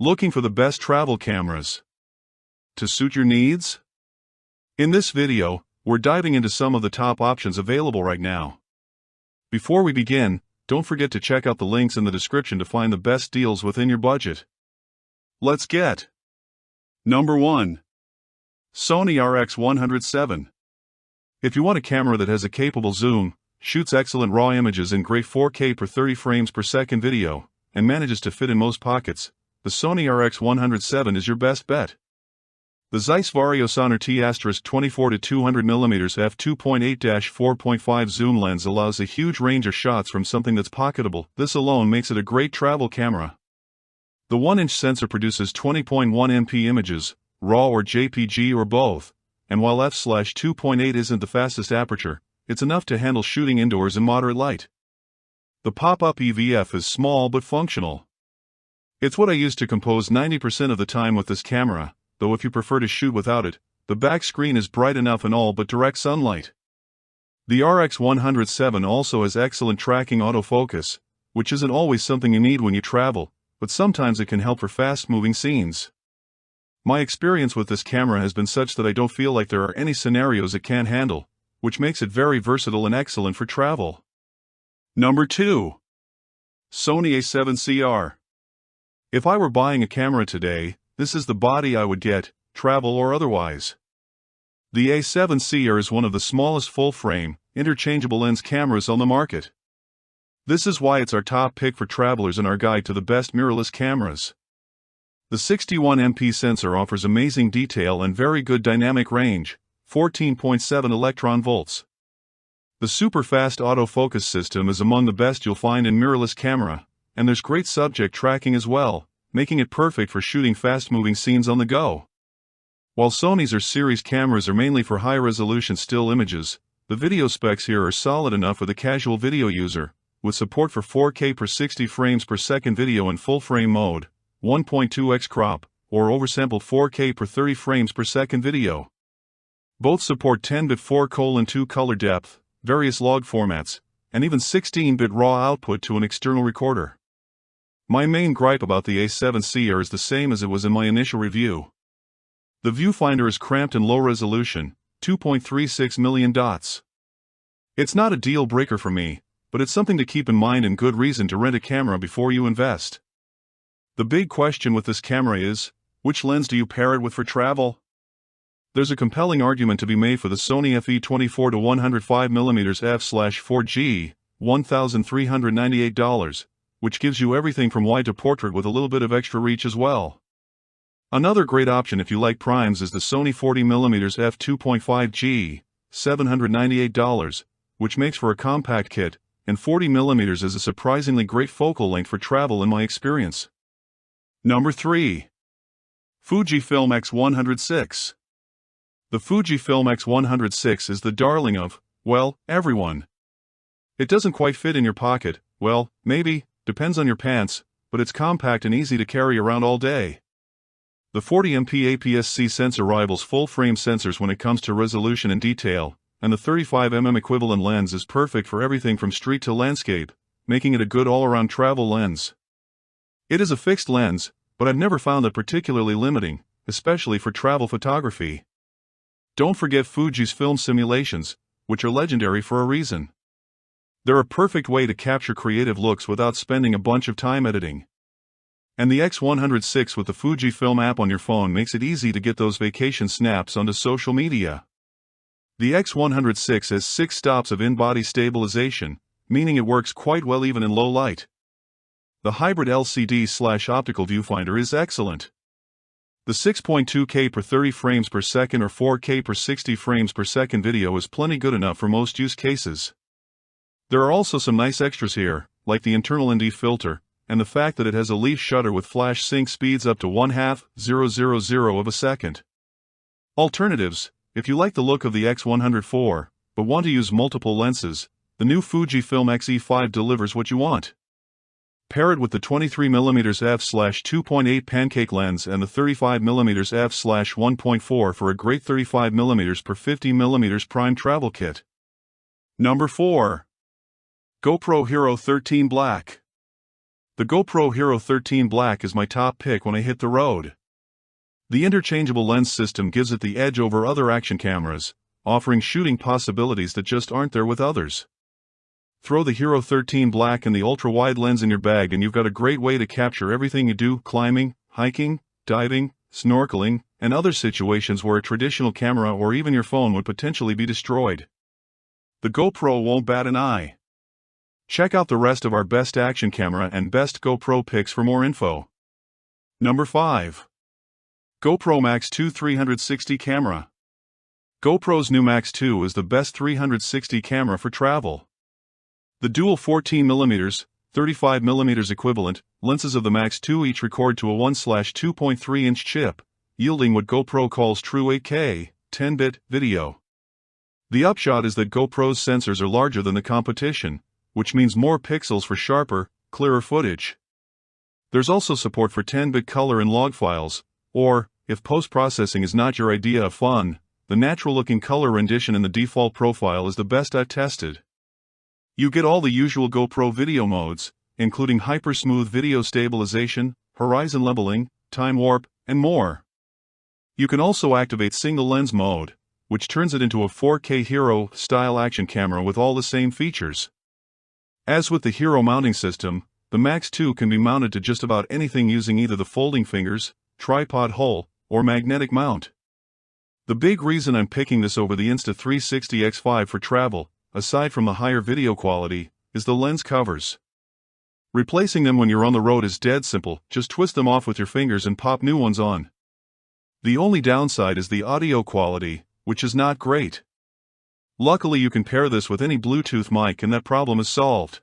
Looking for the best travel cameras to suit your needs? In this video, we're diving into some of the top options available right now. Before we begin, don't forget to check out the links in the description to find the best deals within your budget. Let's get Number 1. Sony RX100 VII. If you want a camera that has a capable zoom, shoots excellent raw images in great 4K per 30 frames per second video, and manages to fit in most pockets, the Sony RX100 VII is your best bet. The Zeiss Vario Sonor T*24-200mm f2.8-4.5 zoom lens allows a huge range of shots from something that's pocketable. This alone makes it a great travel camera. The 1-inch sensor produces 20.1 MP images, RAW or JPG or both, and while f/2.8 isn't the fastest aperture, it's enough to handle shooting indoors in moderate light. The pop-up EVF is small but functional. It's what I use to compose 90% of the time with this camera, though if you prefer to shoot without it, the back screen is bright enough in all but direct sunlight. The RX100 VII also has excellent tracking autofocus, which isn't always something you need when you travel, but sometimes it can help for fast-moving scenes. My experience with this camera has been such that I don't feel like there are any scenarios it can't handle, which makes it very versatile and excellent for travel. Number 2. Sony A7C R. If I were buying a camera today, this is the body I would get, travel or otherwise. The A7C R is one of the smallest full-frame, interchangeable lens cameras on the market. This is why it's our top pick for travelers and our guide to the best mirrorless cameras. The 61 MP sensor offers amazing detail and very good dynamic range, 14.7 electron volts. The super-fast autofocus system is among the best you'll find in mirrorless camera, and there's great subject tracking as well, making it perfect for shooting fast-moving scenes on the go. While Sony's series cameras are mainly for high-resolution still images, the video specs here are solid enough for the casual video user, with support for 4K per 60 frames per second video in full-frame mode, 1.2x crop, or oversampled 4K per 30 frames per second video. Both support 10-bit 4:2 color depth, various log formats, and even 16-bit RAW output to an external recorder. My main gripe about the A7C R is the same as it was in my initial review. The viewfinder is cramped and low resolution, 2.36 million dots. It's not a deal breaker for me, but it's something to keep in mind and good reason to rent a camera before you invest. The big question with this camera is, which lens do you pair it with for travel? There's a compelling argument to be made for the Sony FE24-105mm f/4G, $1,398, which gives you everything from wide to portrait with a little bit of extra reach as well. Another great option if you like primes is the Sony 40mm f2.5G, $798, which makes for a compact kit, and 40mm is a surprisingly great focal length for travel in my experience. Number 3. Fujifilm X100 VI. The Fujifilm X100 VI is the darling of, well, everyone. It doesn't quite fit in your pocket, well, maybe, depends on your pants, but it's compact and easy to carry around all day. The 40MP APS-C sensor rivals full-frame sensors when it comes to resolution and detail, and the 35mm equivalent lens is perfect for everything from street to landscape, making it a good all-around travel lens. It is a fixed lens, but I've never found it particularly limiting, especially for travel photography. Don't forget Fuji's film simulations, which are legendary for a reason. They're a perfect way to capture creative looks without spending a bunch of time editing. And the X100 VI with the Fujifilm app on your phone makes it easy to get those vacation snaps onto social media. The X100 VI has 6 stops of in-body stabilization, meaning it works quite well even in low light. The hybrid LCD/optical viewfinder is excellent. The 6.2K per 30 frames per second or 4K per 60 frames per second video is plenty good enough for most use cases. There are also some nice extras here, like the internal ND filter, and the fact that it has a leaf shutter with flash sync speeds up to 0.5 of a second. Alternatives: if you like the look of the X100 IV, but want to use multiple lenses, the new Fujifilm X-E5 delivers what you want. Pair it with the 23mm f/2.8 pancake lens and the 35mm f/1.4 for a great 35mm per 50mm prime travel kit. Number 4. GoPro Hero 13 Black. The GoPro Hero 13 Black is my top pick when I hit the road. The interchangeable lens system gives it the edge over other action cameras, offering shooting possibilities that just aren't there with others. Throw the Hero 13 Black and the ultra-wide lens in your bag and you've got a great way to capture everything you do: climbing, hiking, diving, snorkeling, and other situations where a traditional camera or even your phone would potentially be destroyed. The GoPro won't bat an eye. Check out the rest of our best action camera and best GoPro picks for more info. Number 5. GoPro Max 2 360 camera. GoPro's new Max 2 is the best 360 camera for travel. The dual 14mm, 35mm equivalent lenses of the Max 2 each record to a 1/2.3-inch chip, yielding what GoPro calls true 8K, 10-bit video. The upshot is that GoPro's sensors are larger than the competition, which means more pixels for sharper, clearer footage. There's also support for 10-bit color and log files, or, if post-processing is not your idea of fun, the natural-looking color rendition in the default profile is the best I've tested. You get all the usual GoPro video modes, including hyper-smooth video stabilization, horizon leveling, time warp, and more. You can also activate single lens mode, which turns it into a 4K Hero-style action camera with all the same features. As with the Hero mounting system, the Max 2 can be mounted to just about anything using either the folding fingers, tripod hull, or magnetic mount. The big reason I'm picking this over the Insta360 X5 for travel, aside from the higher video quality, is the lens covers. Replacing them when you're on the road is dead simple: just twist them off with your fingers and pop new ones on. The only downside is the audio quality, which is not great. Luckily you can pair this with any Bluetooth mic and that problem is solved.